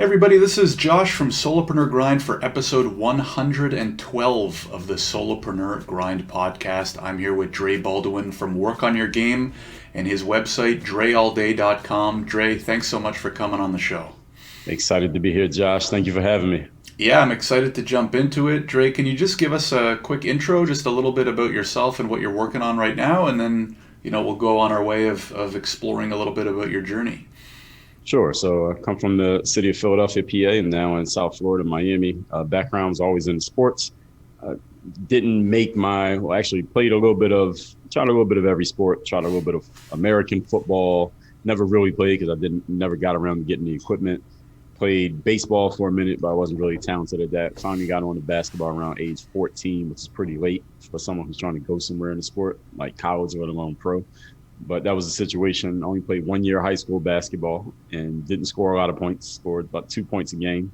Hey everybody, this is Josh from Solopreneur Grind for episode 112 of the Solopreneur Grind podcast. I'm here with Dre Baldwin from Work on Your Game and his website, dreallday.com. Dre, thanks so much for coming on the show. Excited to be here, Josh. Thank you for having me. Yeah, I'm excited to jump into it. Dre, can you just give us a quick intro, just a little bit about yourself and what you're working on right now, and then, we'll go on our way of exploring a little bit about your journey. Sure. So I come from the city of Philadelphia, PA, and now in South Florida, Miami. Background was always in sports. Didn't make actually tried a little bit of every sport, tried a little bit of American football, never really played because never got around to getting the equipment. Played baseball for a minute, but I wasn't really talented at that. Finally got on to basketball around age 14, which is pretty late for someone who's trying to go somewhere in the sport, like college, let alone pro. But that was the situation. I only played 1 year high school basketball and didn't score a lot of points, scored about 2 points a game,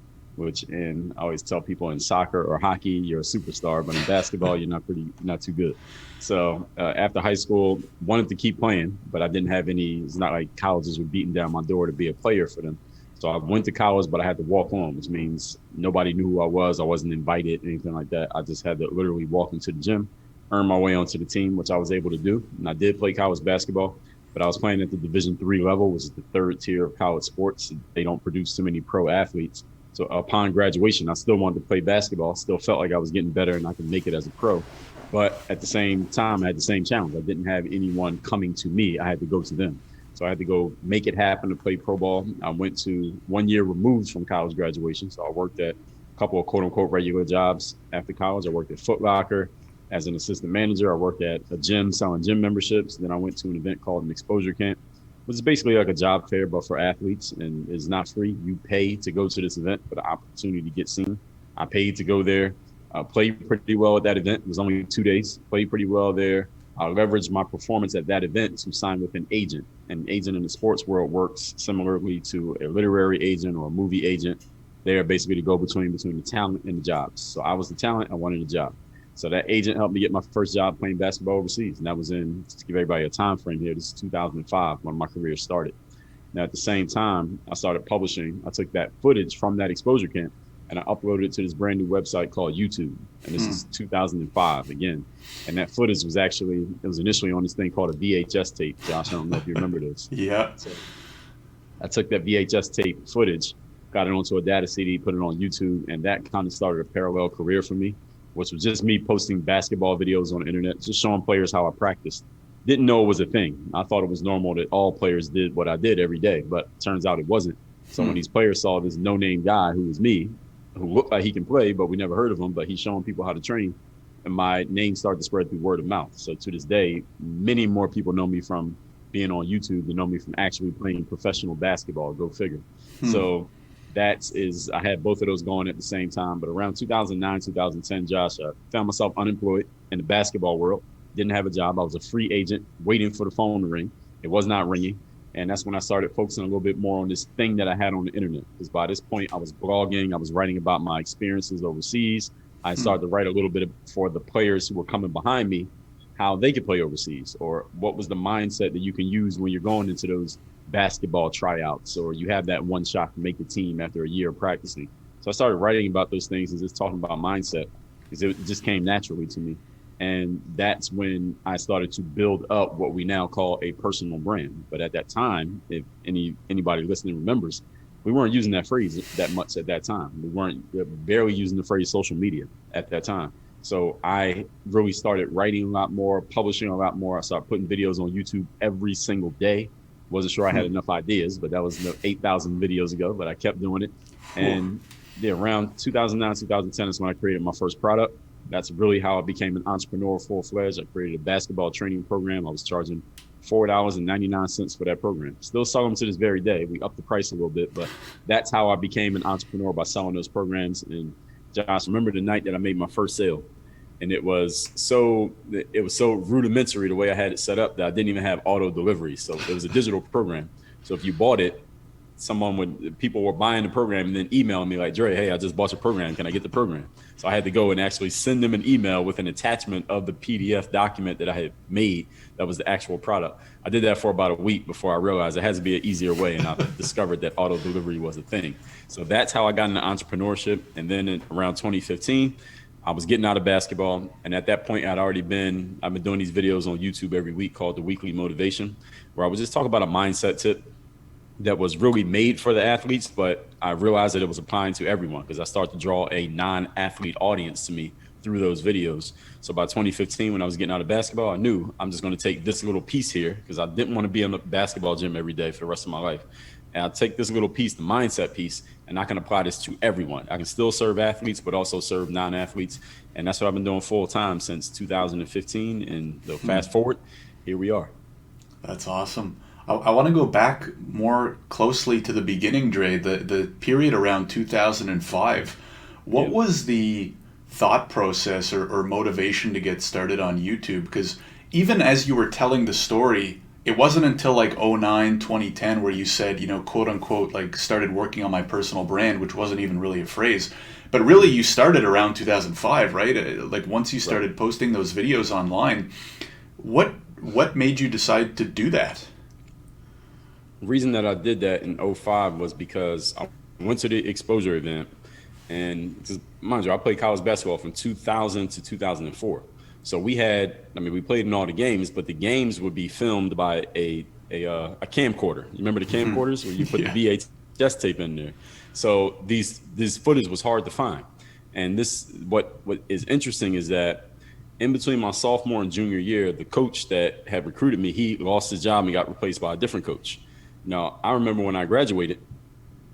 and I always tell people in soccer or hockey, you're a superstar, but in basketball, you're not too good. So after high school, wanted to keep playing, but I didn't have it's not like colleges were beating down my door to be a player for them. So I went to college, but I had to walk on, which means nobody knew who I was. I wasn't invited, anything like that. I just had to literally walk into the gym, earn my way onto the team, which I was able to do. And I did play college basketball, but I was playing at the Division III level, which is the third tier of college sports. They don't produce too many pro athletes. So upon graduation, I still wanted to play basketball, still felt like I was getting better and I could make it as a pro. But at the same time, I had the same challenge. I didn't have anyone coming to me. I had to go to them. So I had to go make it happen to play pro ball. I went to 1 year removed from college graduation. So I worked at a couple of quote unquote regular jobs after college. I worked at Foot Locker as an assistant manager. I worked at a gym selling gym memberships. Then I went to an event called an exposure camp, which is basically like a job fair, but for athletes, and it's not free. You pay to go to this event for the opportunity to get seen. I paid to go there, played pretty well at that event. It was only 2 days, played pretty well there. I leveraged my performance at that event to sign with an agent. An agent in the sports world works similarly to a literary agent or a movie agent. They are basically the go-between between the talent and the jobs. So I was the talent, I wanted a job. So that agent helped me get my first job playing basketball overseas. And that was just to give everybody a time frame here, this is 2005 when my career started. Now, at the same time, I started publishing. I took that footage from that exposure camp and I uploaded it to this brand new website called YouTube. And this is 2005 again. And that footage was initially on this thing called a VHS tape. Josh, I don't know if you remember this. Yeah. So I took that VHS tape footage, got it onto a data CD, put it on YouTube, and that kind of started a parallel career for me, which was just me posting basketball videos on the internet, just showing players how I practiced. Didn't know it was a thing. I thought it was normal that all players did what I did every day, but turns out it wasn't. So when these players saw this no-name guy who was me, who looked like he can play, but we never heard of him, but he's showing people how to train, and my name started to spread through word of mouth. So to this day, many more people know me from being on YouTube than know me from actually playing professional basketball, go figure. So I had both of those going at the same time. But around 2009, 2010, Josh, I found myself unemployed in the basketball world. Didn't have a job. I was a free agent waiting for the phone to ring. It was not ringing. And that's when I started focusing a little bit more on this thing that I had on the internet. Because by this point, I was blogging. I was writing about my experiences overseas. I started to write a little bit for the players who were coming behind me, how they could play overseas, or what was the mindset that you can use when you're going into those basketball tryouts, or you have that one shot to make the team after a year of practicing. So I started writing about those things and just talking about mindset because it just came naturally to me. And that's when I started to build up what we now call a personal brand. But at that time, if anybody listening remembers, we weren't using that phrase that much at that time. We weren't barely using the phrase social media at that time. So I really started writing a lot more, publishing a lot more. I started putting videos on YouTube every single day. Wasn't sure I had enough ideas, but that was 8,000 videos ago, but I kept doing it. And around 2009, 2010 is when I created my first product. That's really how I became an entrepreneur full-fledged. I created a basketball training program. I was charging $4.99 for that program. Still sell them to this very day. We upped the price a little bit, but that's how I became an entrepreneur, by selling those programs. And Josh, remember the night that I made my first sale, and it was so rudimentary the way I had it set up that I didn't even have auto delivery. So it was a digital program. So if you bought it, people were buying the program and then emailing me like, Dre, hey, I just bought your program. Can I get the program? So I had to go and actually send them an email with an attachment of the PDF document that I had made that was the actual product. I did that for about a week before I realized it has to be an easier way, and I discovered that auto delivery was a thing. So that's how I got into entrepreneurship. And then around 2015, I was getting out of basketball. And at that point, I've been doing these videos on YouTube every week called The Weekly Motivation, where I would just talk about a mindset tip that was really made for the athletes, but I realized that it was applying to everyone because I started to draw a non-athlete audience to me through those videos. So by 2015, when I was getting out of basketball, I knew I'm just going to take this little piece here because I didn't want to be in the basketball gym every day for the rest of my life. And I'll take this little piece, the mindset piece, and I can apply this to everyone. I can still serve athletes, but also serve non-athletes. And that's what I've been doing full time since 2015. And so fast forward, here we are. That's awesome. I want to go back more closely to the beginning, Dre, the period around 2005. What was the thought process or motivation to get started on YouTube? Because even as you were telling the story, it wasn't until like 2009, 2010 where you said, quote unquote, like started working on my personal brand, which wasn't even really a phrase. But really you started around 2005, right? Like once you started posting those videos online, what made you decide to do that? The reason that I did that in 2005 was because I went to the exposure event, and just, mind you, I played college basketball from 2000 to 2004. So we played in all the games, but the games would be filmed by a camcorder. You remember the camcorders where you put the VHS tape in there? So this footage was hard to find. And what is interesting is that in between my sophomore and junior year, the coach that had recruited me, he lost his job and got replaced by a different coach. Now, I remember when I graduated,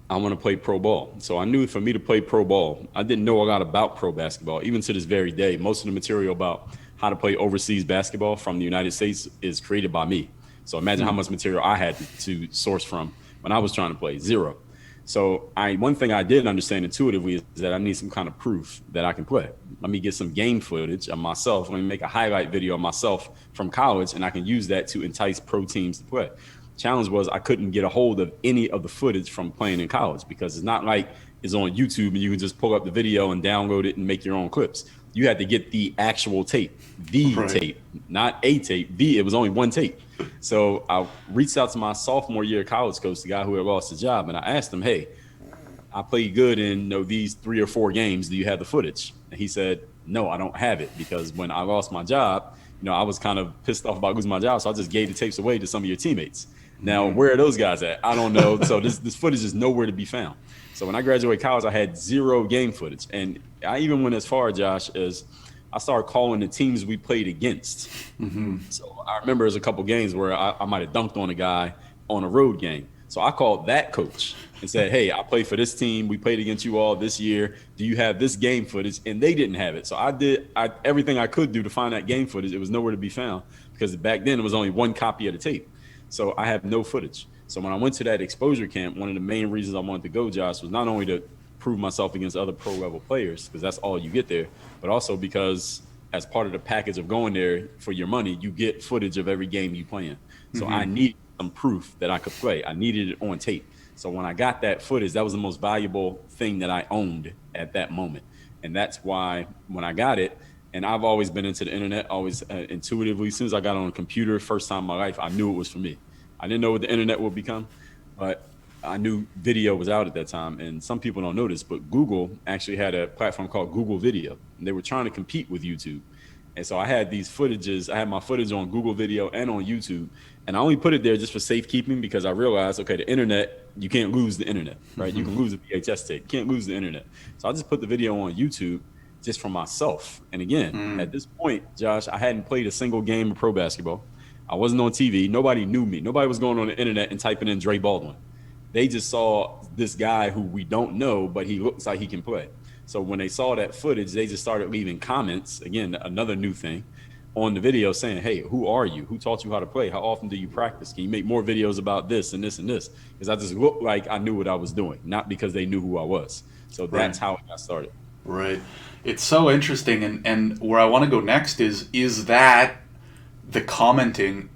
I want to play pro ball. So I knew for me to play pro ball, I didn't know a lot about pro basketball. Even to this very day, most of the material about how to play overseas basketball from the United States is created by me. So imagine how much material I had to source from when I was trying to play. Zero. So one thing I did understand intuitively is that I need some kind of proof that I can play. Let me get some game footage of myself. Let me make a highlight video of myself from college, and I can use that to entice pro teams to play. Challenge was I couldn't get a hold of any of the footage from playing in college because it's not like it's on YouTube and you can just pull up the video and download it and make your own clips. You had to get the actual tape, tape, not a tape. It was only one tape. So I reached out to my sophomore year college coach, the guy who had lost his job, and I asked him, hey, I played good in these 3 or 4 games. Do you have the footage? And he said, no, I don't have it because when I lost my job, I was kind of pissed off about losing my job. So I just gave the tapes away to some of your teammates. Now, where are those guys at? I don't know. So this footage is nowhere to be found. So when I graduated college, I had 0 game footage. And I even went as far, Josh, as I started calling the teams we played against. Mm-hmm. So I remember there's a couple games where I might have dunked on a guy on a road game. So I called that coach and said, hey, I played for this team. We played against you all this year. Do you have this game footage? And they didn't have it. So I did everything I could do to find that game footage. It was nowhere to be found because back then it was only 1 copy of the tape. So I have no footage. So when I went to that exposure camp, one of the main reasons I wanted to go, Josh, was not only to prove myself against other pro level players, because that's all you get there, but also because as part of the package of going there for your money, you get footage of every game you play in. So I needed some proof that I could play. I needed it on tape. So when I got that footage, that was the most valuable thing that I owned at that moment. And that's why when I got it, and I've always been into the internet, always intuitively. As soon as I got on a computer, first time in my life, I knew it was for me. I didn't know what the internet would become, but I knew video was out at that time. And some people don't know this, but Google actually had a platform called Google Video. And they were trying to compete with YouTube. And so I had these footages. I had my footage on Google Video and on YouTube. And I only put it there just for safekeeping because I realized, okay, the internet, you can't lose the internet, right? Mm-hmm. You can lose the VHS tape. You can't lose the internet. So I just put the video on YouTube just for myself. And again, at this point, Josh, I hadn't played a single game of pro basketball. I wasn't on TV. Nobody knew me. Nobody was going on the internet and typing in Dre Baldwin. They just saw this guy who we don't know, but he looks like he can play. So when they saw that footage, they just started leaving comments, again, another new thing, on the video saying, hey, who are you? Who taught you how to play? How often do you practice? Can you make more videos about this and this and this? Because I just looked like I knew what I was doing, not because they knew who I was. So that's how it got started. Right. It's so interesting. And where I want to go next is that the commenting,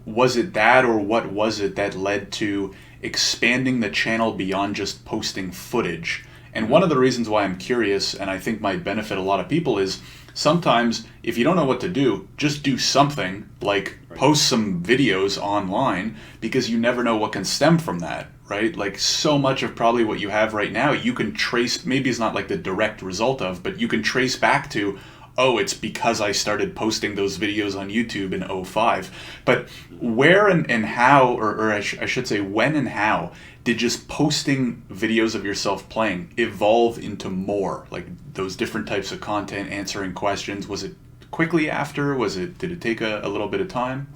was it that or what was it that led to expanding the channel beyond just posting footage. And one of the reasons why I'm curious, and I think might benefit a lot of people, is sometimes if you don't know what to do, just do something like post some videos online, because you never know what can stem from that, right? Like, so much of probably what you have right now, you can trace, maybe it's not like the direct result of, but you can trace back to, oh, it's because I started posting those videos on YouTube in '05. But where and how, or I should say when and how, did just posting videos of yourself playing evolve into more? Like those different types of content, answering questions, was it quickly after? Did it take a little bit of time?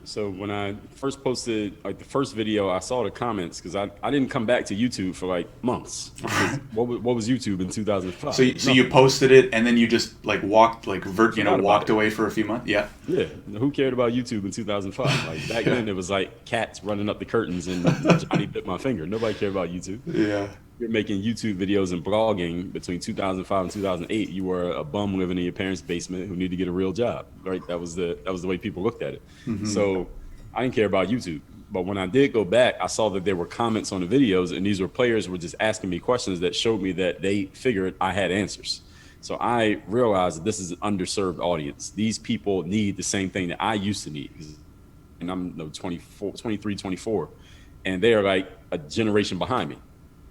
So when I first posted like the first video, I saw the comments because I didn't come back to YouTube for like months. What was YouTube in 2005? So you posted it and then you just like walked Walked away for a few months. Yeah. Yeah. Who cared about YouTube in 2005? Like back then it was like cats running up the curtains and Johnny bit my finger. Nobody cared about YouTube. Yeah. You're making YouTube videos and blogging between 2005 and 2008. You were a bum living in your parents' basement who needed to get a real job, right? That was the way people looked at it. Mm-hmm. So I didn't care about YouTube. But when I did go back, I saw that there were comments on the videos, and these were players who were just asking me questions that showed me that they figured I had answers. So I realized that this is an underserved audience. These people need the same thing that I used to need. And I'm 23, 24, and they are like a generation behind me.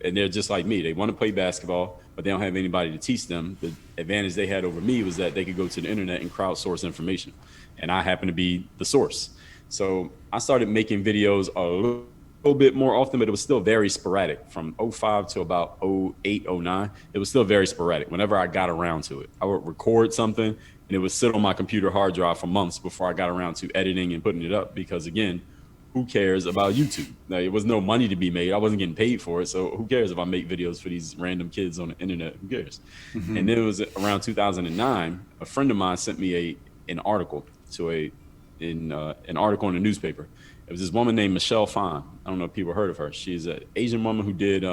And they're just like me. They want to play basketball, but they don't have anybody to teach them. The advantage they had over me was that they could go to the internet and crowdsource information. And I happen to be the source. So I started making videos a little bit more often, but it was still very sporadic. From '05 to about '08, '09, it was still very sporadic whenever I got around to it. I would record something and it would sit on my computer hard drive for months before I got around to editing and putting it up, because again, who cares about YouTube? Like, it was no money to be made. I wasn't getting paid for it. So who cares if I make videos for these random kids on the internet? Who cares? Mm-hmm. And then it was around 2009, a friend of mine sent me an article an article in the newspaper. It was this woman named Michelle Phan. I don't know if people heard of her. She's an Asian woman who did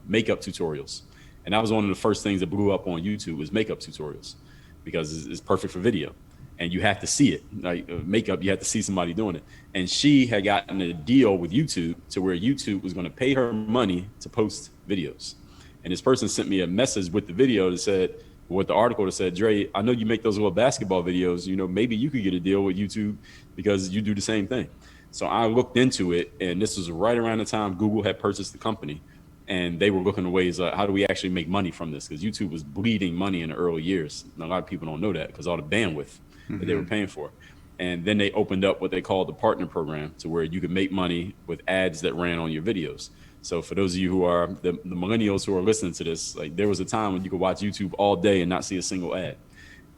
makeup tutorials. And that was one of the first things that blew up on YouTube, was makeup tutorials, because it's perfect for video. And you have to see it, like makeup, you have to see somebody doing it. And she had gotten a deal with YouTube to where YouTube was going to pay her money to post videos. And this person sent me a message with the video that said, with the article that said, Dre, I know you make those little basketball videos, maybe you could get a deal with YouTube because you do the same thing. So I looked into it, and this was right around the time Google had purchased the company. And they were looking at ways like, how do we actually make money from this? Because YouTube was bleeding money in the early years. And a lot of people don't know that because all the bandwidth that they were paying for. And then they opened up what they called the partner program, to where you could make money with ads that ran on your videos. So for those of you who are the millennials who are listening to this, like, there was a time when you could watch YouTube all day and not see a single ad.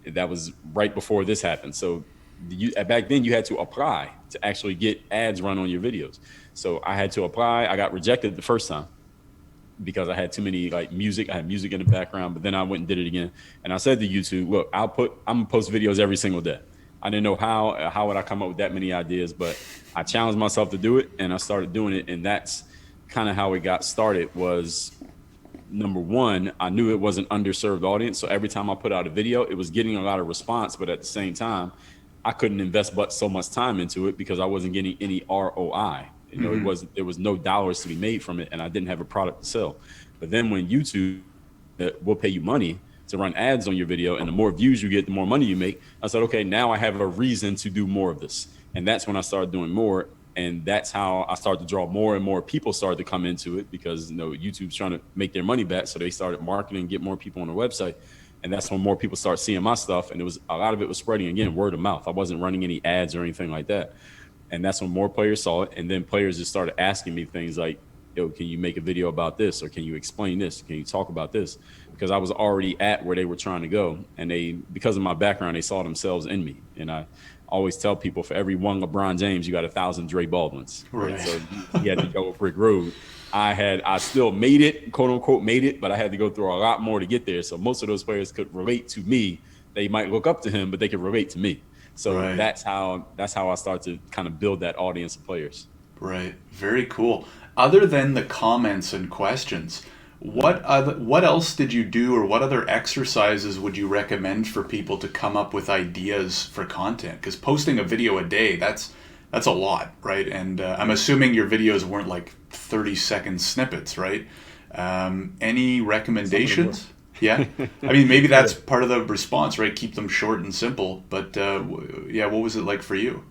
That was right before this happened. So back then you had to apply to actually get ads run on your videos. So I had to apply. I got rejected the first time because I had too many music. I had music in the background, but then I went and did it again. And I said to YouTube, look, I'm gonna post videos every single day. I didn't know how would I come up with that many ideas, but I challenged myself to do it, and I started doing it. And that's kind of how it got started. Was number one, I knew it was an underserved audience. So every time I put out a video, it was getting a lot of response, but at the same time, I couldn't invest but so much time into it because I wasn't getting any ROI. There was no dollars to be made from it, and I didn't have a product to sell. But then when YouTube will pay you money to run ads on your video, and the more views you get, the more money you make, I said, okay, now I have a reason to do more of this. And that's when I started doing more. And that's how I started to draw more and more people started to come into it, because YouTube's trying to make their money back. So they started marketing, get more people on their website. And that's when more people start seeing my stuff. And a lot of it was spreading, again, word of mouth. I wasn't running any ads or anything like that. And that's when more players saw it. And then players just started asking me things like, yo, can you make a video about this? Or can you explain this? Can you talk about this? Because I was already at where they were trying to go. And because of my background, they saw themselves in me. And I always tell people, for every one LeBron James, you got 1,000 Dre Baldwins. Right? So he had to go a brick road. I still made it, quote unquote, made it, but I had to go through a lot more to get there. So most of those players could relate to me. They might look up to him, but they could relate to me. So that's how I started to kind of build that audience of players. Right. Very cool. Other than the comments and questions, what else did you do, or what other exercises would you recommend for people to come up with ideas for content? Because posting a video a day, that's That's a lot, right? And I'm assuming your videos weren't like 30-second snippets, right? Any Some of them were. recommendations? Yeah. I mean, maybe Yeah. that's part of the response, right? Keep them short and simple. But yeah, what was it like for you?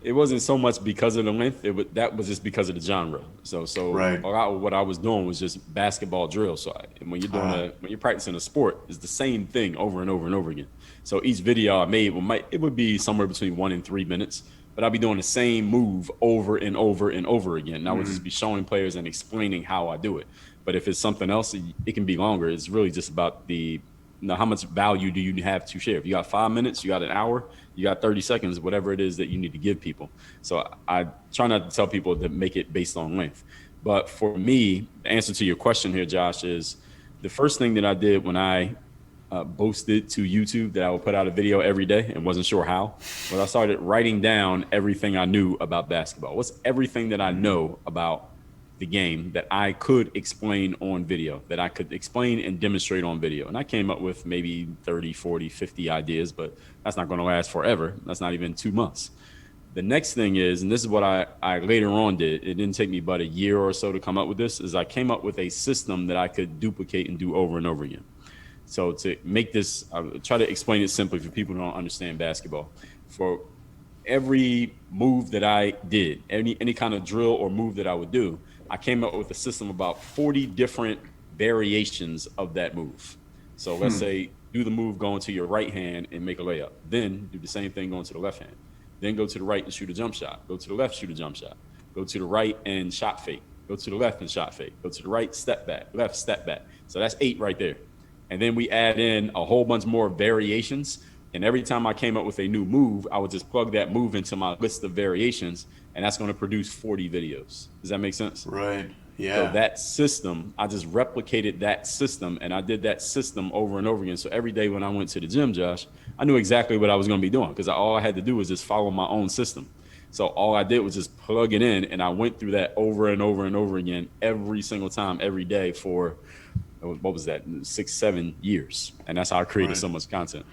It wasn't so much because of the length. That was just because of the genre. So Right. a lot of what I was doing was just basketball drill. And when you're practicing a sport, it's the same thing over and over and over again. So each video I made would be somewhere between 1 and 3 minutes, but I'd be doing the same move over and over and over again. And I would just be showing players and explaining how I do it. But if it's something else, it can be longer. It's really just about how much value do you have to share? If you got 5 minutes, you got an hour, you got 30 seconds, whatever it is that you need to give people. So I try not to tell people to make it based on length. But for me, the answer to your question here, Josh, is the first thing that I did when I boasted to YouTube that I would put out a video every day and wasn't sure how, was I started writing down everything I knew about basketball. What's everything that I know about the game that I could explain on video, that I could explain and demonstrate on video? And I came up with maybe 30, 40, 50 ideas, but that's not going to last forever. That's not even 2 months. The next thing is, and this is what I later on did, it didn't take me but a year or so to come up with this, is I came up with a system that I could duplicate and do over and over again. So to make this, I'll try to explain it simply for people who don't understand basketball. For every move that I did, any kind of drill or move that I would do, I came up with a system about 40 different variations of that move. So let's say do the move going to your right hand and make a layup. Then do the same thing going to the left hand. Then go to the right and shoot a jump shot. Go to the left, shoot a jump shot. Go to the right and shot fake. Go to the left and shot fake. Go to the right, step back. Left, step back. So that's 8 right there. And then we add in a whole bunch more variations. And every time I came up with a new move, I would just plug that move into my list of variations, and that's going to produce 40 videos. Does that make sense? Right. So Yeah. that system, I just replicated that system, and I did that system over and over again. So every day when I went to the gym, Josh, I knew exactly what I was going to be doing because all I had to do was just follow my own system. So all I did was just plug it in, and I went through that over and over and over again every single time, every day for, what was that, 6, 7 years. And that's how I created Right. so much content.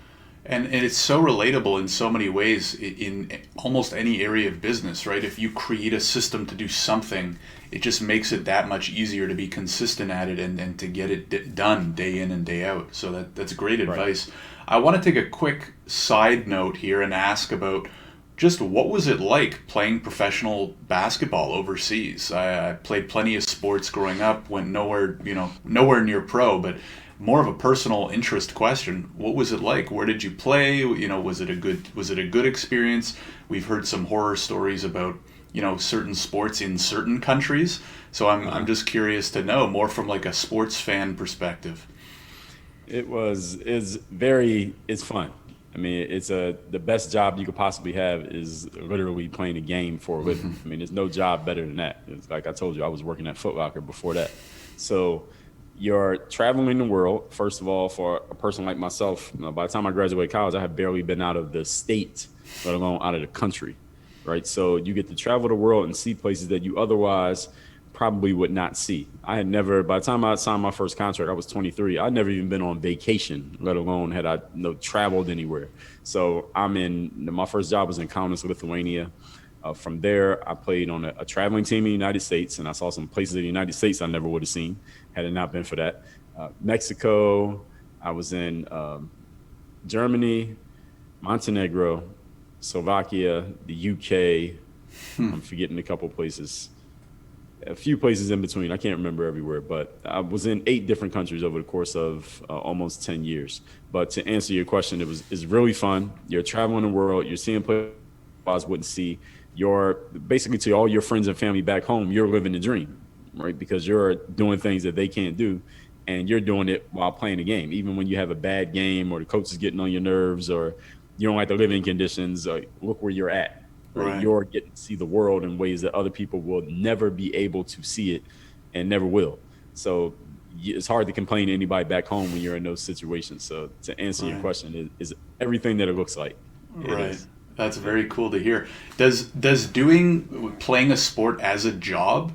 And it's so relatable in so many ways in almost any area of business, right? If you create a system to do something, it just makes it that much easier to be consistent at it and to get it done day in and day out. So that's great Right. advice. I want to take a quick side note here and ask about just what was it like playing professional basketball overseas? I played plenty of sports growing up, went nowhere, nowhere near pro, but more of a personal interest question. What was it like? Where did you play? Was it a good experience? We've heard some horror stories about, certain sports in certain countries. So I'm just curious to know more from like a sports fan perspective. It's fun. I mean, the best job you could possibly have is literally playing a game for a living. I mean, there's no job better than that. It's like I told you, I was working at Foot Locker before that. So you're traveling the world, first of all, for a person like myself. By the time I graduated college, I had barely been out of the state, let alone out of the country, right? So you get to travel the world and see places that you otherwise probably would not see. I had never, by the time I signed my first contract, I was 23. I'd never even been on vacation, let alone had I traveled anywhere. So my first job was in Kaunas, Lithuania. From there, I played on a traveling team in the United States, and I saw some places in the United States I never would have seen had it not been for that. Mexico, I was in Germany, Montenegro, Slovakia, the UK. I'm forgetting a couple places. A few places in between. I can't remember everywhere, but I was in 8 different countries over the course of almost 10 years. But to answer your question, it's really fun. You're traveling the world. You're seeing places you otherwise wouldn't see. You're basically, to all your friends and family back home, you're living the dream, right? Because you're doing things that they can't do, and you're doing it while playing the game. Even when you have a bad game or the coach is getting on your nerves or you don't like the living conditions, look where you're at. Right? You're getting to see the world in ways that other people will never be able to see it and never will. So it's hard to complain to anybody back home when you're in those situations. So to answer your question, is everything that it looks like. Right. That's very cool to hear. Does playing a sport as a job,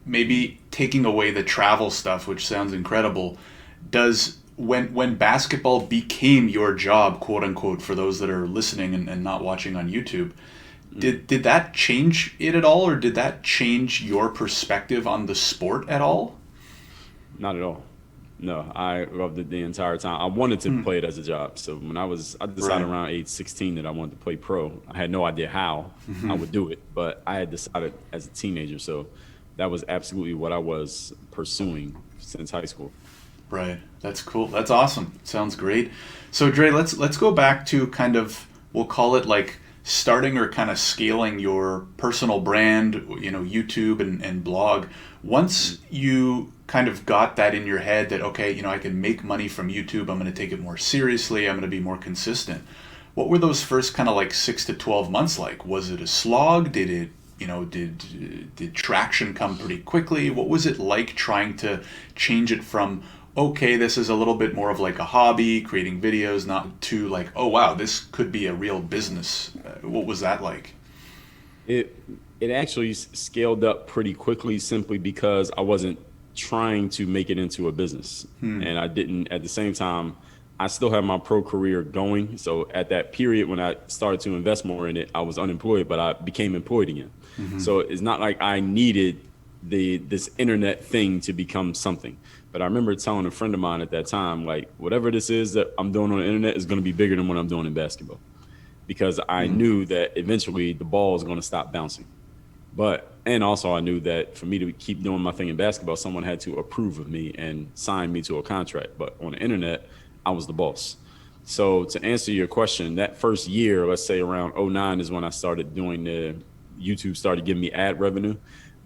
maybe taking away the travel stuff, which sounds incredible, when basketball became your job, quote unquote, for those that are listening and not watching on YouTube, Did that change it at all, or did that change your perspective on the sport at all? Not at all. No, I loved it the entire time. I wanted to play it as a job. So when I decided Right. around age 16 that I wanted to play pro. I had no idea how I would do it, but I had decided as a teenager. So that was absolutely what I was pursuing since high school. Right. That's cool. That's awesome. Sounds great. So Dre, let's go back to kind of, we'll call it like starting or kind of scaling your personal brand, YouTube and blog. Once you kind of got that in your head that, okay, I can make money from YouTube, I'm going to take it more seriously, I'm going to be more consistent. What were those first kind of like 6 to 12 months like? Was it a slog? Did it, did traction come pretty quickly? What was it like trying to change it from, okay, this is a little bit more of like a hobby, creating videos, not to like, oh wow, this could be a real business. What was that like? It it actually scaled up pretty quickly simply because I wasn't trying to make it into a business. And I didn't at the same time I still have my pro career going. So at that period when I started to invest more in it, I was unemployed, but I became employed again. So it's not like I needed this internet thing to become something. But I remember telling a friend of mine at that time, like, whatever this is that I'm doing on the internet is going to be bigger than what I'm doing in basketball, because I knew that eventually the ball is going to stop bouncing. And also I knew that for me to keep doing my thing in basketball, someone had to approve of me and sign me to a contract. But on the internet, I was the boss. So to answer your question, that first year, let's say around '09 is when I started doing YouTube started giving me ad revenue.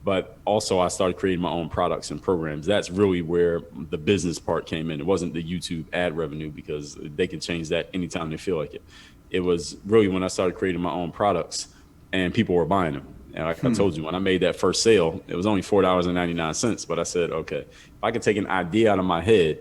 But also I started creating my own products and programs. That's really where the business part came in. It wasn't the YouTube ad revenue, because they can change that anytime they feel like it. It was really when I started creating my own products and people were buying them. And like I told you, when I made that first sale, it was only $4.99. But I said, okay, if I can take an idea out of my head,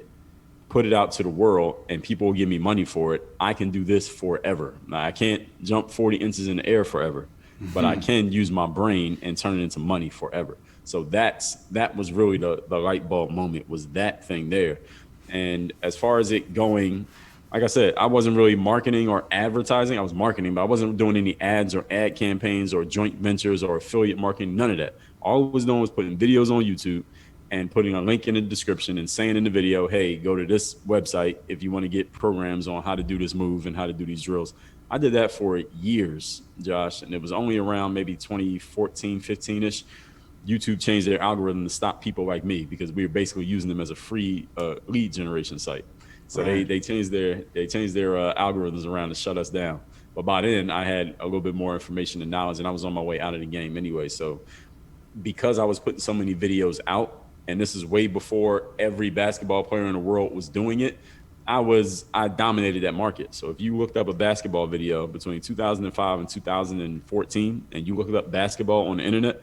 put it out to the world, and people will give me money for it, I can do this forever. Now, I can't jump 40 inches in the air forever, but I can use my brain and turn it into money forever. So that was really the light bulb moment, was that thing there. And as far as it going, like I said, I wasn't really marketing or advertising. I was marketing, but I wasn't doing any ads or ad campaigns or joint ventures or affiliate marketing, none of that. All I was doing was putting videos on YouTube and putting a link in the description and saying in the video, hey, go to this website if you want to get programs on how to do this move and how to do these drills. I did that for years, Josh, and it was only around maybe 2014, 15-ish. YouTube changed their algorithm to stop people like me, because we were basically using them as a free lead generation site. So Right. they changed their algorithms around to shut us down. But by then I had a little bit more information and knowledge, and I was on my way out of the game anyway. So because I was putting so many videos out, and this is way before every basketball player in the world was doing it, I dominated that market. So if you looked up a basketball video between 2005 and 2014, and you looked up basketball on the internet,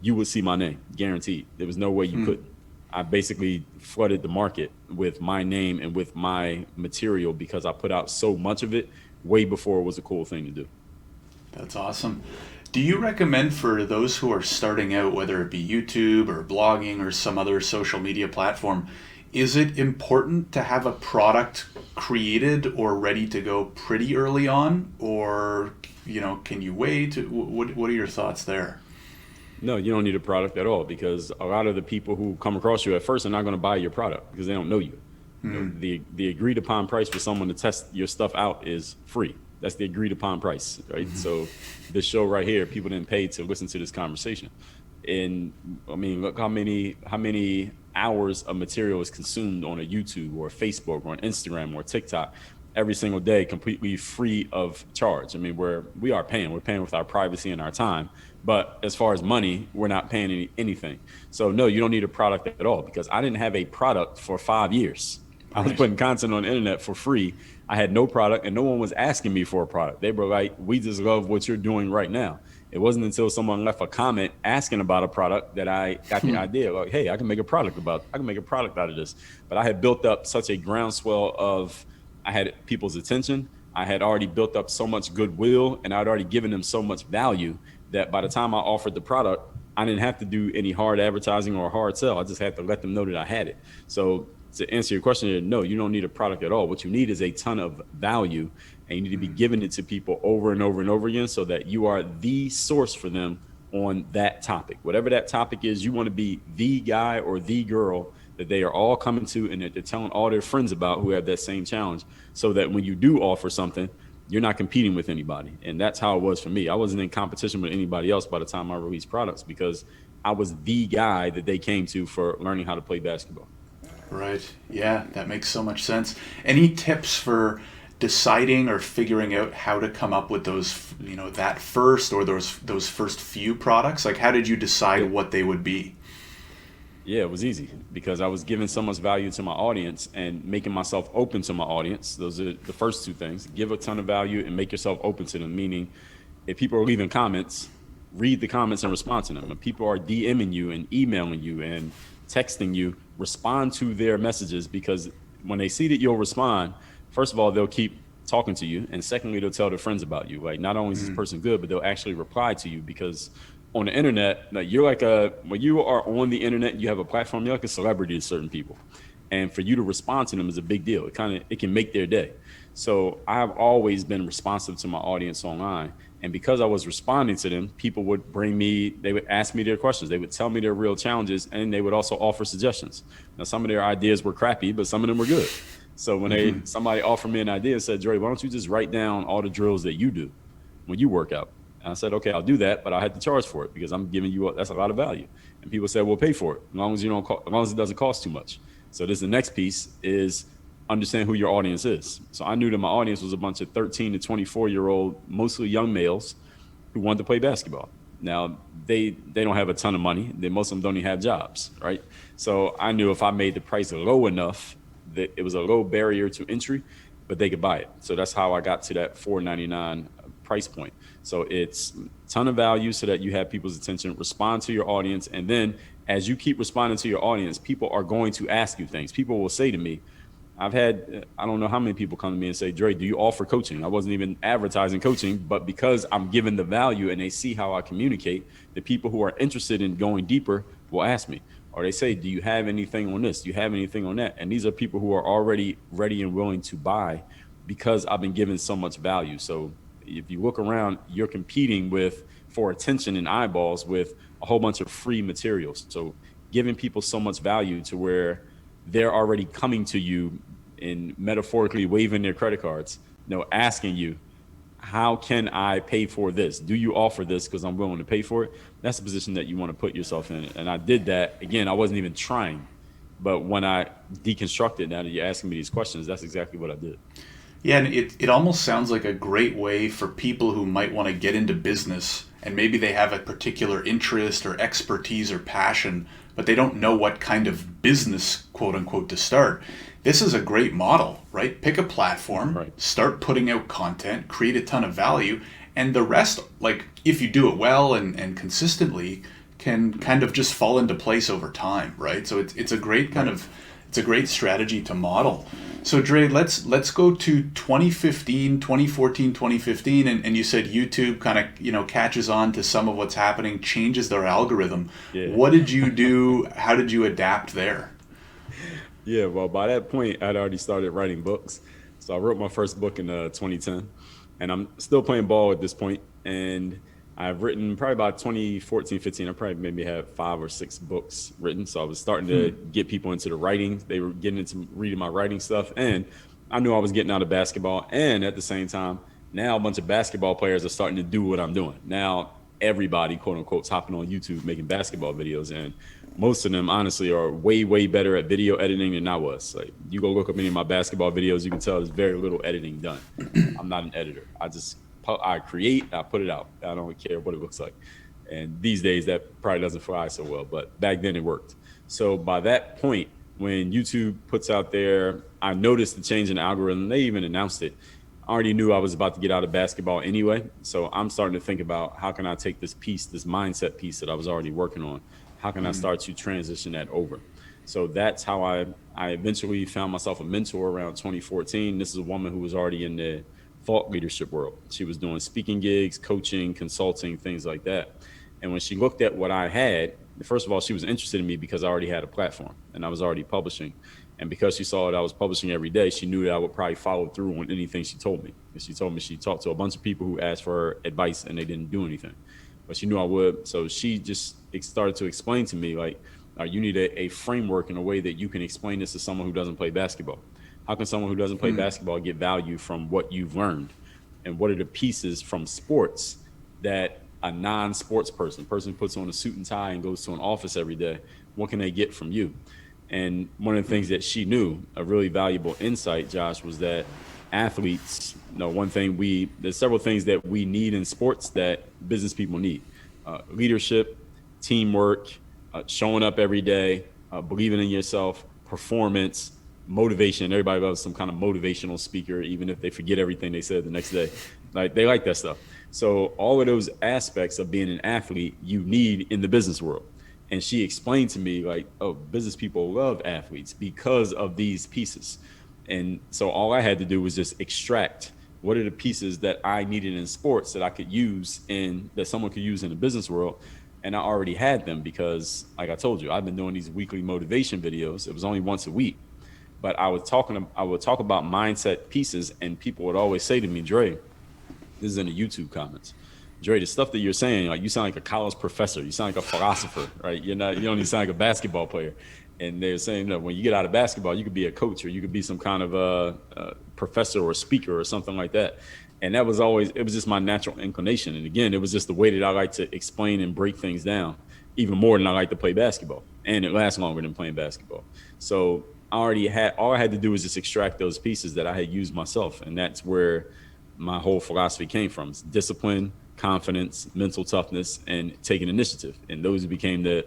you would see my name, guaranteed. There was no way you couldn't. I basically flooded the market with my name and with my material, because I put out so much of it way before it was a cool thing to do. That's awesome. Do you recommend for those who are starting out, whether it be YouTube or blogging or some other social media platform, is it important to have a product created or ready to go pretty early on? Or, can you wait? What are your thoughts there? No, you don't need a product at all, because a lot of the people who come across you at first are not going to buy your product because they don't know you. The agreed upon price for someone to test your stuff out is free. That's the agreed upon price, right? So this show right here, people didn't pay to listen to this conversation. And I mean, look how many hours of material is consumed on a YouTube or Facebook or on Instagram or TikTok every single day, completely free of charge. I mean, we're paying with our privacy and our time. But as far as money, we're not paying anything. So no, you don't need a product at all, because I didn't have a product for 5 years. I was putting content on the internet for free. I had no product, and no one was asking me for a product. They were like, we just love what you're doing right now. It wasn't until someone left a comment asking about a product that I got the idea, like, hey, I can make a product out of this. But I had built up such a groundswell of, I had people's attention. I had already built up so much goodwill, and I'd already given them so much value that by the time I offered the product, I didn't have to do any hard advertising or hard sell. I just had to let them know that I had it. So to answer your question, no, you don't need a product at all. What you need is a ton of value, and you need to be giving it to people over and over and over again so that you are the source for them on that topic. Whatever that topic is, you want to be the guy or the girl that they are all coming to and that they're telling all their friends about who have that same challenge, so that when you do offer something, you're not competing with anybody. And that's how it was for me. I wasn't in competition with anybody else by the time I released products, because I was the guy that they came to for learning how to play basketball. Right. Yeah, that makes so much sense. Any tips for deciding or figuring out how to come up with those, that first or those first few products? Like, how did you decide what they would be? Yeah, it was easy because I was giving so much value to my audience and making myself open to my audience. Those are the first two things. Give a ton of value and make yourself open to them, meaning if people are leaving comments, read the comments and respond to them. If people are DMing you and emailing you and texting you, respond to their messages, because when they see that you'll respond, first of all, they'll keep talking to you. And secondly, they'll tell their friends about you. Like, not only is this person good, but they'll actually reply to you, because on the internet, like, you're like when you are on the internet, you have a platform, you're like a celebrity to certain people. And for you to respond to them is a big deal. It can make their day. So I have always been responsive to my audience online. And because I was responding to them, people would they would ask me their questions. They would tell me their real challenges, and they would also offer suggestions. Now, some of their ideas were crappy, but some of them were good. So when somebody offered me an idea and said, Dre, why don't you just write down all the drills that you do when you work out? And I said, okay, I'll do that, but I had to charge for it because I'm giving you, that's a lot of value. And people said, well, pay for it as long as it doesn't cost too much. So this, the next piece is understand who your audience is. So I knew that my audience was a bunch of 13 to 24-year-old, mostly young males who wanted to play basketball. Now, they don't have a ton of money. Most of them don't even have jobs, right? So I knew if I made the price low enough that it was a low barrier to entry, but they could buy it. So that's how I got to that $4.99 price point. So it's a ton of value so that you have people's attention, respond to your audience. And then as you keep responding to your audience, people are going to ask you things. People will say to me, I've had, I don't know how many people come to me and say, Dre, do you offer coaching? I wasn't even advertising coaching, but because I'm giving the value and they see how I communicate, the people who are interested in going deeper will ask me. Or they say, do you have anything on this? Do you have anything on that? And these are people who are already ready and willing to buy because I've been given so much value. So if you look around, you're competing for attention and eyeballs with a whole bunch of free materials. So giving people so much value to where they're already coming to you and metaphorically waving their credit cards, asking you, how can I pay for this? Do you offer this? Because I'm willing to pay for it. That's the position that you want to put yourself in. And I did that. Again, I wasn't even trying. But when I deconstructed, now that you're asking me these questions, that's exactly what I did. Yeah, and it almost sounds like a great way for people who might want to get into business and maybe they have a particular interest or expertise or passion, but they don't know what kind of business, quote unquote, to start. This is a great model, right? Pick a platform, right. Start putting out content, create a ton of value, and the rest, like if you do it well and consistently, can kind of just fall into place over time, right? So it's a great kind of, it's a great strategy to model. So Dre, let's go to 2014, 2015, and you said YouTube kind of, catches on to some of what's happening, changes their algorithm. Yeah. What did you do? How did you adapt there? Yeah, well, by that point, I'd already started writing books. So I wrote my first book in 2010, and I'm still playing ball at this point. And I've written probably about 2014, 15. I probably maybe had 5 or 6 books written. So I was starting to get people into the writing. They were getting into reading my writing stuff. And I knew I was getting out of basketball. And at the same time, now a bunch of basketball players are starting to do what I'm doing. Now everybody, quote unquote, is hopping on YouTube making basketball videos. And most of them, honestly, are way, way better at video editing than I was. Like, you go look up any of my basketball videos, you can tell there's very little editing done. I'm not an editor. I create, I put it out. I don't care what it looks like. And these days that probably doesn't fly so well, but back then it worked. So by that point, when YouTube puts out there, I noticed the change in the algorithm. They even announced it. I already knew I was about to get out of basketball anyway. So I'm starting to think about how can I take this piece, this mindset piece that I was already working on, how can I start to transition that over? So that's how I eventually found myself a mentor around 2014. This is a woman who was already in the thought leadership world. She was doing speaking gigs, coaching, consulting, things like that. And when she looked at what I had, first of all, she was interested in me because I already had a platform and I was already publishing. And because she saw that I was publishing every day, she knew that I would probably follow through on anything she told me. And she told me she talked to a bunch of people who asked for her advice and they didn't do anything. But she knew I would. So she just started to explain to me, like, you need a framework in a way that you can explain this to someone who doesn't play basketball. How can someone who doesn't play basketball get value from what you've learned? And what are the pieces from sports that a non-sports person who puts on a suit and tie and goes to an office every day, what can they get from you? And one of the things that she knew, a really valuable insight, Josh, was that athletes, there's several things that we need in sports that business people need. Leadership, teamwork, showing up every day, believing in yourself, performance, motivation. Everybody loves some kind of motivational speaker, even if they forget everything they said the next day. Like, they like that stuff. So all of those aspects of being an athlete you need in the business world. And she explained to me, like, oh, business people love athletes because of these pieces. And so all I had to do was just extract what are the pieces that I needed in sports that I could use that someone could use in the business world. And I already had them because, like I told you, I've been doing these weekly motivation videos. It was only once a week, but I would talk about mindset pieces, and people would always say to me, Dre, this is in the YouTube comments, Dre, the stuff that you're saying, like, you sound like a college professor. You sound like a philosopher, right? You don't even sound like a basketball player. And they're saying that when you get out of basketball, you could be a coach or you could be some kind of a professor or a speaker or something like that. And it was just my natural inclination. And again, it was just the way that I like to explain and break things down even more than I like to play basketball. And it lasts longer than playing basketball. So all I had to do was just extract those pieces that I had used myself. And that's where my whole philosophy came from. It's discipline, confidence, mental toughness, and taking initiative. And those became the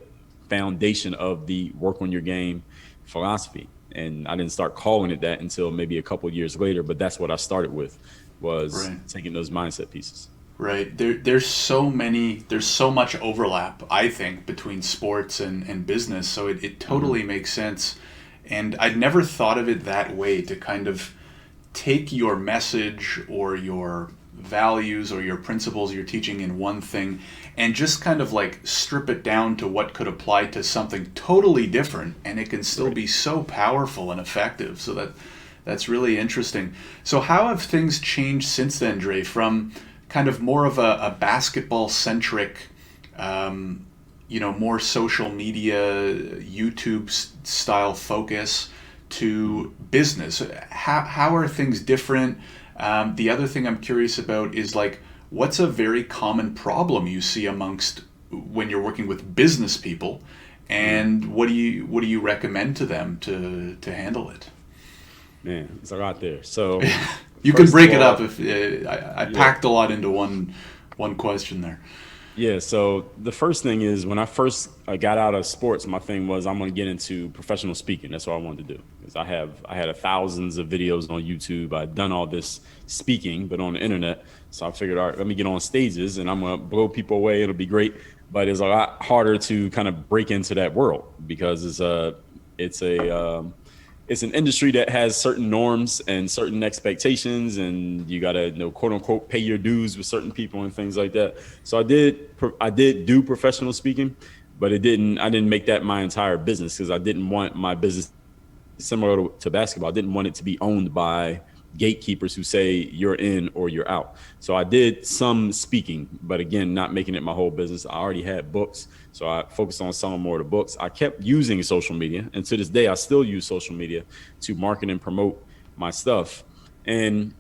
foundation of the work on your game philosophy. And I didn't start calling it that until maybe a couple of years later, but that's what I started with, was taking those mindset pieces. Right. There's so much overlap, I think, between sports and business. So it totally makes sense. And I'd never thought of it that way, to kind of take your message or your values or your principles you're teaching in one thing and just kind of like strip it down to what could apply to something totally different, and it can still be so powerful and effective. So that's really interesting. So how have things changed since then, Dre, from kind of more of a basketball centric, more social media, YouTube style focus to business? How are things different? The other thing I'm curious about is, like, what's a very common problem you see amongst when you're working with business people, and what do you recommend to them to handle it? Man, there's a lot there. So you can break it up if I packed a lot into one question there. Yeah, so the first thing is, when I first got out of sports, my thing was, I'm going to get into professional speaking. That's what I wanted to do, because I had thousands of videos on YouTube. I'd done all this speaking, but on the internet. So I figured, all right, let me get on stages and I'm going to blow people away. It'll be great. But it's a lot harder to kind of break into that world, because it's an industry that has certain norms and certain expectations, and you got to, quote unquote, pay your dues with certain people and things like that. So I did do professional speaking, but I didn't make that my entire business, because I didn't want my business, similar to basketball, I didn't want it to be owned by gatekeepers who say you're in or you're out. So I did some speaking, but again, not making it my whole business. I already had books, so I focused on selling more of the books. I kept using social media, and to this day, I still use social media to market and promote my stuff. And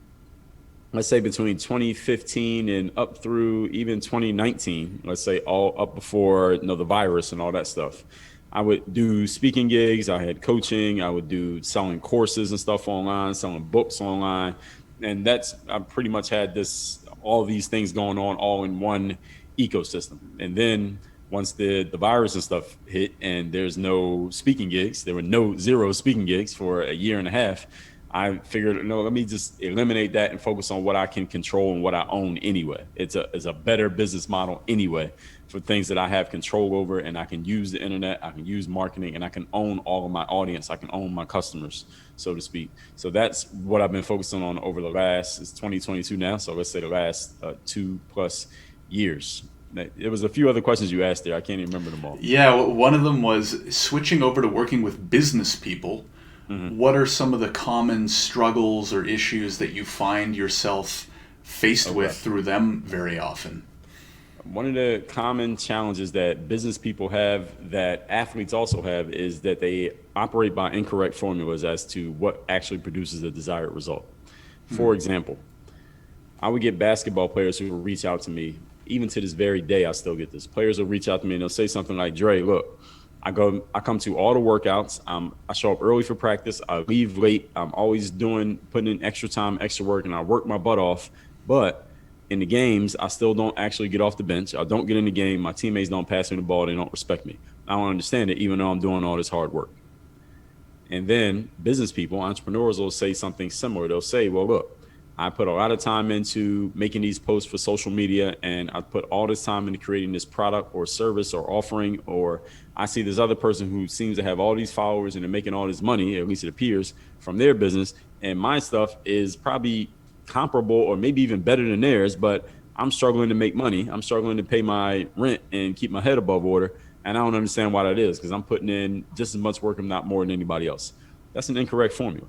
let's say between 2015 and up through even 2019, let's say all up before the virus and all that stuff, I would do speaking gigs. I had coaching. I would do selling courses and stuff online, selling books online. And I pretty much had all these things going on all in one ecosystem. And then once the virus and stuff hit and there's no speaking gigs, there were zero speaking gigs for a year and a half, I figured, no, let me just eliminate that and focus on what I can control and what I own anyway. It's a better business model anyway, for things that I have control over, and I can use the internet, I can use marketing, and I can own all of my audience. I can own my customers, so to speak. So that's what I've been focusing on over it's 2022 now. So let's say the last 2+ years. There was a few other questions you asked there. I can't even remember them all. Yeah, one of them was switching over to working with business people. what are some of the common struggles or issues that you find yourself faced with through them very often? One of the common challenges that business people have that athletes also have is that they operate by incorrect formulas as to what actually produces the desired result. For example, I would get basketball players who will reach out to me. Even to this very day, I still get this. Players will reach out to me and they'll say something like, Dre, look, I come to all the workouts. I show up early for practice. I leave late. I'm always putting in extra time, extra work, and I work my butt off. But in the games, I still don't actually get off the bench. I don't get in the game. My teammates don't pass me the ball. They don't respect me. I don't understand it, even though I'm doing all this hard work. And then business people, entrepreneurs will say something similar. They'll say, well, look, I put a lot of time into making these posts for social media, and I put all this time into creating this product or service or offering, or I see this other person who seems to have all these followers and they're making all this money, at least it appears, from their business. And my stuff is probably comparable or maybe even better than theirs, but I'm struggling to make money. I'm struggling to pay my rent and keep my head above water. And I don't understand why that is, because I'm putting in just as much work, if not more, than anybody else. That's an incorrect formula.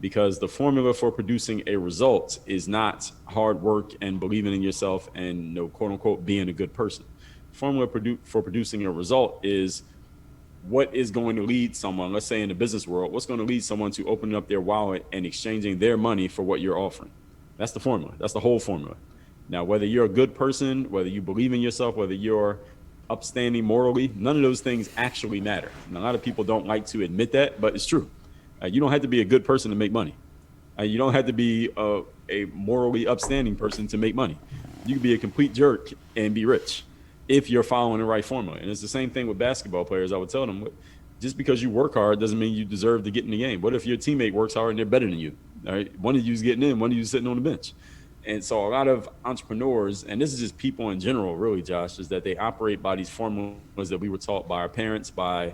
Because the formula for producing a result is not hard work and believing in yourself and, quote unquote, being a good person. The formula for producing a result is what is going to lead someone, let's say in the business world, what's going to lead someone to opening up their wallet and exchanging their money for what you're offering. That's the formula. That's the whole formula. Now, whether you're a good person, whether you believe in yourself, whether you're upstanding morally, none of those things actually matter. And a lot of people don't like to admit that, but it's true. You don't have to be a good person to make money. You don't have to be a morally upstanding person to make money. You can be a complete jerk and be rich if you're following the right formula. And it's the same thing with basketball players. I would tell them, just because you work hard doesn't mean you deserve to get in the game. What if your teammate works hard and they're better than you? All right, one of you's getting in, one of you's sitting on the bench. And so a lot of entrepreneurs, and this is just people in general, really, Josh, is that they operate by these formulas that we were taught by our parents, by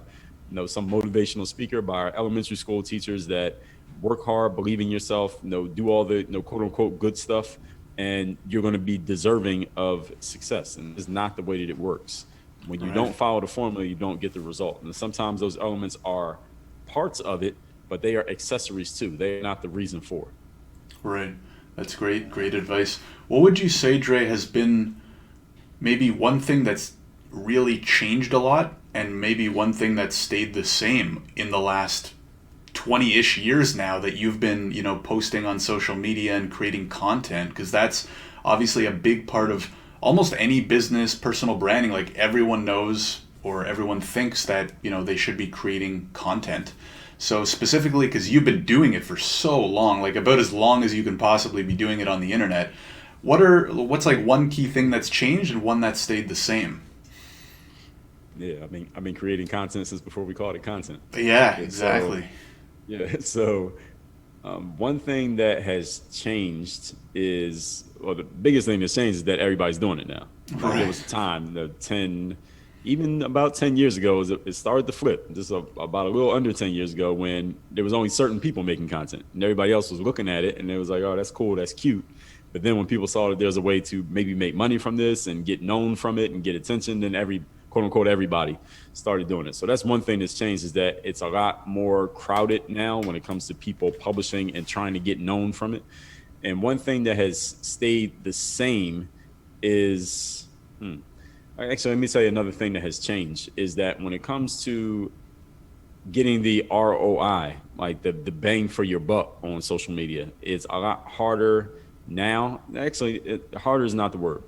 some motivational speaker, by our elementary school teachers, that work hard, believe in yourself, do all the quote unquote good stuff, and you're going to be deserving of success. And it's not the way that it works. When you don't follow the formula, you don't get the result. And sometimes those elements are parts of it, but they are accessories too. They're not the reason for it. Right. That's great advice. What would you say, Dre, has been maybe one thing that's really changed a lot, and maybe one thing that's stayed the same in the last 20-ish years now that you've been, posting on social media and creating content? Because that's obviously a big part of almost any business, personal branding. Like, everyone knows or everyone thinks that, they should be creating content. So specifically, because you've been doing it for so long, like about as long as you can possibly be doing it on the internet, what's like one key thing that's changed and one that's stayed the same? Yeah, I've been creating content since before we called it content. Yeah, exactly. So one thing that has changed is, the biggest thing that's changed is that everybody's doing it now. Right. There was a time, about 10 years ago, it started to flip. Just about a little under 10 years ago, when there was only certain people making content, and everybody else was looking at it, and it was like, oh, that's cool, that's cute. But then when people saw that there's a way to maybe make money from this and get known from it and get attention, then quote unquote everybody started doing it. So that's one thing that's changed, is that it's a lot more crowded now when it comes to people publishing and trying to get known from it. And one thing that has stayed the same is, actually, let me tell you another thing that has changed, is that when it comes to getting the ROI, like the bang for your buck on social media, it's a lot harder now. Actually, harder is not the word.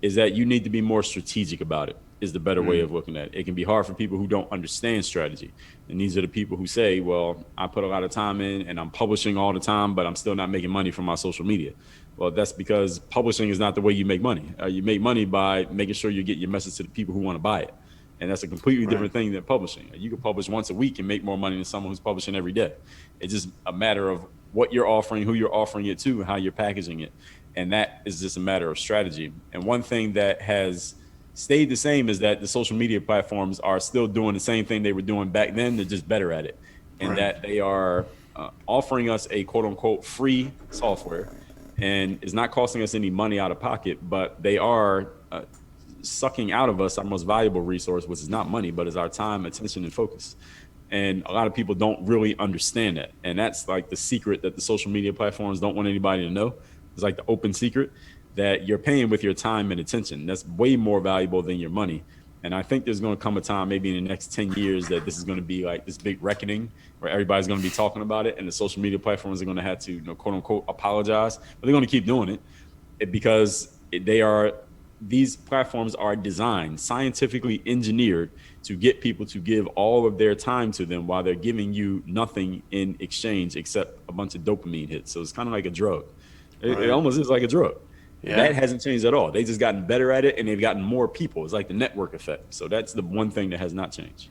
Is that you need to be more strategic about it, is the better way of looking at it. It can be hard for people who don't understand strategy. And these are the people who say, well, I put a lot of time in and I'm publishing all the time, but I'm still not making money from my social media. Well, that's because publishing is not the way you make money. You make money by making sure you get your message to the people who want to buy it. And that's a completely different thing than publishing. You can publish once a week and make more money than someone who's publishing every day. It's just a matter of what you're offering, who you're offering it to, how you're packaging it. And that is just a matter of strategy. And one thing that has stayed the same is that the social media platforms are still doing the same thing they were doing back then. They're just better at it. And that they are offering us a quote unquote free software, and it's not costing us any money out of pocket, but they are sucking out of us our most valuable resource, which is not money, but is our time, attention, and focus. And a lot of people don't really understand that. And that's like the secret that the social media platforms don't want anybody to know. It's like the open secret that you're paying with your time and attention. That's way more valuable than your money. And I think there's going to come a time, maybe in the next 10 years, that this is going to be like this big reckoning where everybody's going to be talking about it. And the social media platforms are going to have to, quote unquote, apologize. But they're going to keep doing it because these platforms are designed, scientifically engineered to get people to give all of their time to them while they're giving you nothing in exchange except a bunch of dopamine hits. So it's kind of like a drug. It almost is like a drug. Yeah. That hasn't changed at all. They've just gotten better at it, and they've gotten more people. It's like the network effect. So that's the one thing that has not changed.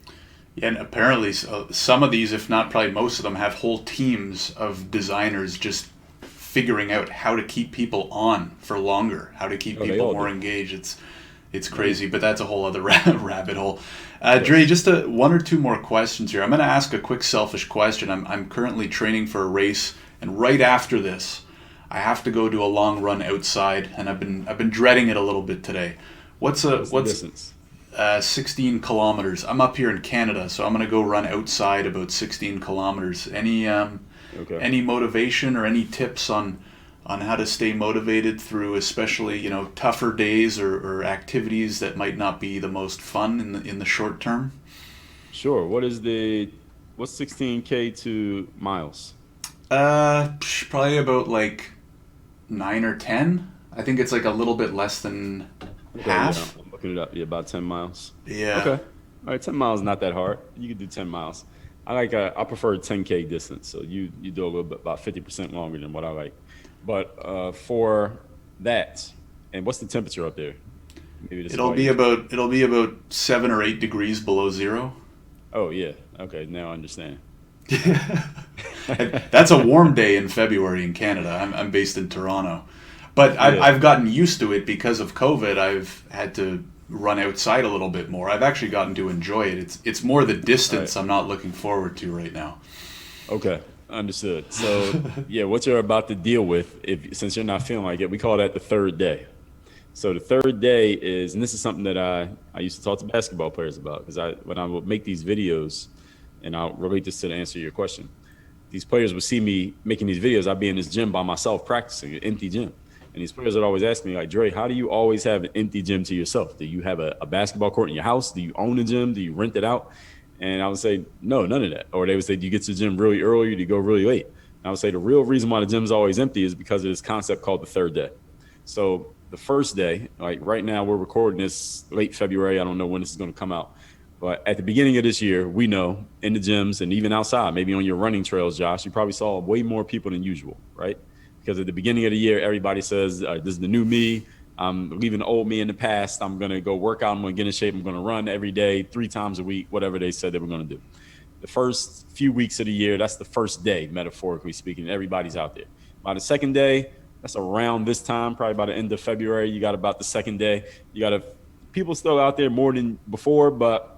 Yeah, and apparently some of these, if not probably most of them, have whole teams of designers just figuring out how to keep people on for longer, how to keep people more engaged. It's crazy, but that's a whole other rabbit hole. Dre, just one or two more questions here. I'm going to ask a quick selfish question. I'm currently training for a race, and right after this, I have to go do a long run outside, and I've been dreading it a little bit today. What's the distance? 16 kilometers. I'm up here in Canada, so I'm going to go run outside about 16 kilometers. Any motivation or any tips on how to stay motivated through especially tougher days or activities that might not be the most fun in the short term? Sure. What's 16K to miles? Probably about like 9 or 10. I think it's like a little bit less than half. Yeah, I'm looking it up. Yeah, about 10 miles. Yeah. Okay. All right, 10 miles is not that hard. You can do 10 miles. I prefer a 10K distance. So you do a little bit, about 50% longer than what I like. But for that, and what's the temperature up there? Maybe it'll be about 7 or 8 degrees below zero. Oh yeah. Okay, now I understand. That's a warm day in February in Canada. I'm based in Toronto, but I've gotten used to it because of COVID. I've had to run outside a little bit more. I've actually gotten to enjoy it. It's more the distance I'm not looking forward to right now. Okay, understood. So yeah, what you're about to deal with, since you're not feeling like it, we call that the third day. So the third day is, and this is something that I used to talk to basketball players about, because when I would make these videos, and I'll relate this to the answer to your question. These players would see me making these videos. I'd be in this gym by myself practicing, an empty gym. And these players would always ask me, like, Dre, how do you always have an empty gym to yourself? Do you have a basketball court in your house? Do you own a gym? Do you rent it out? And I would say, no, none of that. Or they would say, do you get to the gym really early or do you go really late? And I would say the real reason why the gym's always empty is because of this concept called the third day. So the first day, like right now we're recording this late February. I don't know when this is going to come out. But at the beginning of this year, we know in the gyms and even outside, maybe on your running trails, Josh, you probably saw way more people than usual, right? Because at the beginning of the year, everybody says, this is the new me. I'm leaving the old me in the past. I'm going to go work out. I'm going to get in shape. I'm going to run every day, 3 times a week, whatever they said they were going to do. The first few weeks of the year, that's the first day, metaphorically speaking. Everybody's out there. By the second day, that's around this time, probably by the end of February. You got about the second day. People still out there more than before, but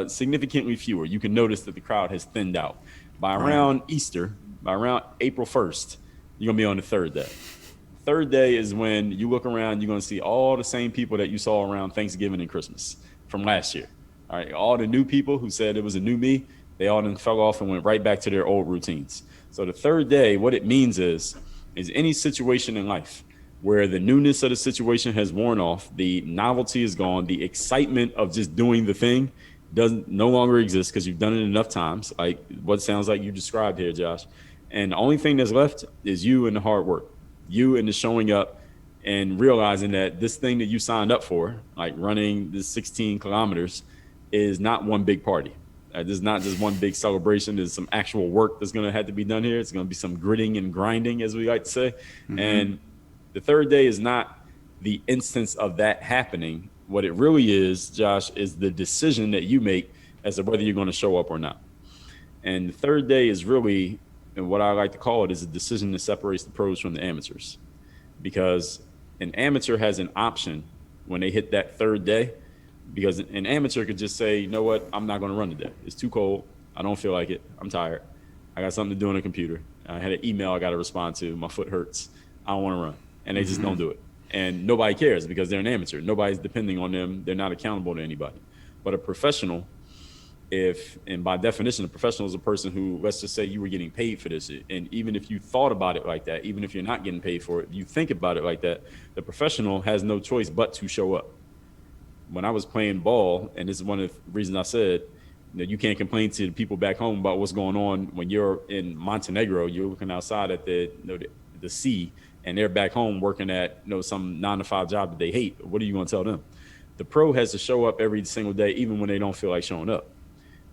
significantly fewer. You can notice that the crowd has thinned out. By around Easter, by around April 1st, you're going to be on the third day. Third day is when you look around, you're going to see all the same people that you saw around Thanksgiving and Christmas from last year. All right, all the new people who said it was a new me, they all then fell off and went right back to their old routines. So the third day, what it means is any situation in life where the newness of the situation has worn off, the novelty is gone, the excitement of just doing the thing no longer exist because you've done it enough times, like what sounds like you described here, Josh. And the only thing that's left is you and the hard work, you and the showing up and realizing that this thing that you signed up for, like running this 16 kilometers, is not one big party. This is not just one big celebration. There's some actual work that's going to have to be done here. It's going to be some gritting and grinding, as we like to say. Mm-hmm. And the third day is not the instance of that happening. What it really is, Josh, is the decision that you make as to whether you're going to show up or not. And the third day is really, and what I like to call it, is a decision that separates the pros from the amateurs. Because an amateur has an option when they hit that third day, because an amateur could just say, you know what, I'm not going to run today. It's too cold. I don't feel like it. I'm tired. I got something to do on the computer. I had an email I got to respond to. My foot hurts. I don't want to run. And they just don't do it. And nobody cares because they're an amateur. Nobody's depending on them. They're not accountable to anybody. But a professional, and by definition, a professional is a person who, let's just say you were getting paid for this. And even if you thought about it like that, even if you're not getting paid for it, you think about it like that, the professional has no choice but to show up. When I was playing ball, and this is one of the reasons I said, you can't complain to the people back home about what's going on when you're in Montenegro, you're looking outside at the sea, and they're back home working at some 9-to-5 job that they hate. What are you going to tell them? The pro has to show up every single day, even when they don't feel like showing up.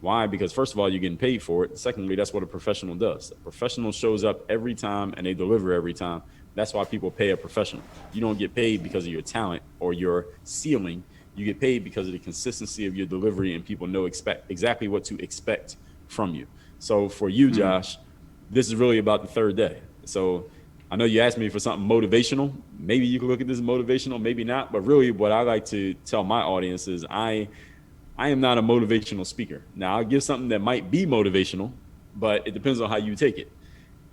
Why? Because first of all, you're getting paid for it. Secondly, that's what a professional does. A professional shows up every time and they deliver every time. That's why people pay a professional. You don't get paid because of your talent or your ceiling. You get paid because of the consistency of your delivery, and people know exactly what to expect from you. So for you, Josh, this is really about the third day. So I know you asked me for something motivational. Maybe you can look at this as motivational, maybe not. But really what I like to tell my audience is I am not a motivational speaker. Now, I'll give something that might be motivational, but it depends on how you take it.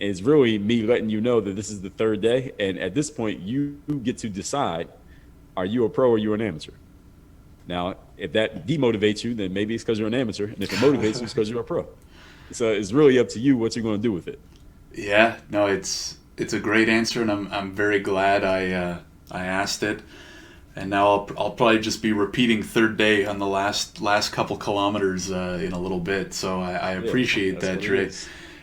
And it's really me letting you know that this is the third day. And at this point, you get to decide, are you a pro or are you an amateur? Now, if that demotivates you, then maybe it's because you're an amateur. And if it motivates you, it's because you're a pro. So it's really up to you what you're going to do with it. Yeah, no, it's a great answer, and I'm very glad I asked it. And now I'll probably just be repeating third day on the last couple kilometers in a little bit. So I appreciate that, Dre.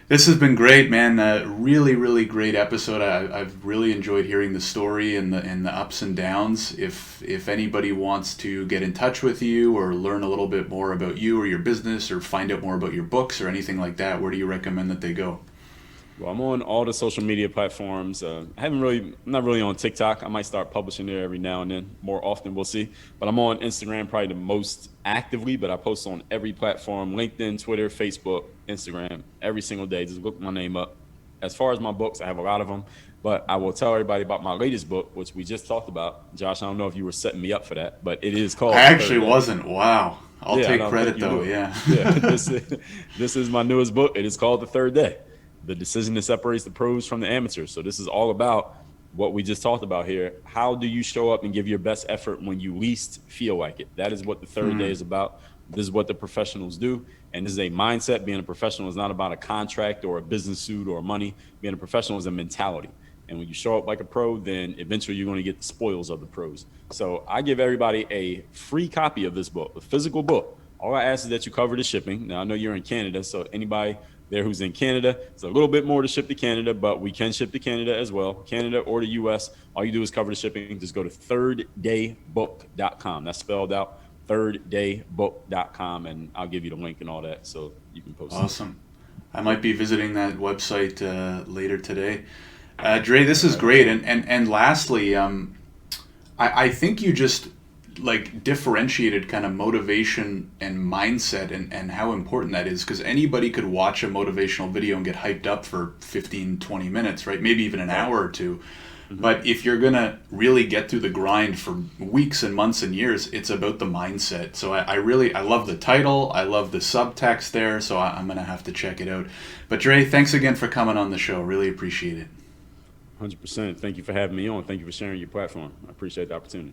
This has been great, man. Really, really great episode. I've really enjoyed hearing the story and the ups and downs. If anybody wants to get in touch with you or learn a little bit more about you or your business or find out more about your books or anything like that, where do you recommend that they go? Well, I'm on all the social media platforms. I'm not really on TikTok. I might start publishing there every now and then. More often, we'll see. But I'm on Instagram probably the most actively, but I post on every platform: LinkedIn, Twitter, Facebook, Instagram, every single day. Just look my name up. As far as my books, I have a lot of them. But I will tell everybody about my latest book, which we just talked about. Josh, I don't know if you were setting me up for that, but it is called... I actually wasn't. Wow. I'll take credit, though. Yeah. This is my newest book. It is called The Third Day: The Decision That Separates the Pros from the Amateurs. So this is all about what we just talked about here. How do you show up and give your best effort when you least feel like it? That is what the third day is about. This is what the professionals do. And this is a mindset. Being a professional is not about a contract or a business suit or money. Being a professional is a mentality. And when you show up like a pro, then eventually you're going to get the spoils of the pros. So I give everybody a free copy of this book, a physical book. All I ask is that you cover the shipping. Now, I know you're in Canada, so anybody there who's in Canada, it's a little bit more to ship to Canada, but we can ship to Canada as well. Canada or the US, all you do is cover the shipping. Just go to thirddaybook.com. That's spelled out, thirddaybook.com, and I'll give you the link and all that so you can post it. Awesome. I might be visiting that website later today. Dre, this is great. And lastly, I think you just differentiated kind of motivation and mindset and how important that is, because anybody could watch a motivational video and get hyped up for 15-20 minutes, right? Maybe even an hour or two. But if you're going to really get through the grind for weeks and months and years, it's about the mindset. So I love the title. I love the subtext there. So I'm going to have to check it out. But Dre, thanks again for coming on the show. Really appreciate it. 100%. Thank you for having me on. Thank you for sharing your platform. I appreciate the opportunity.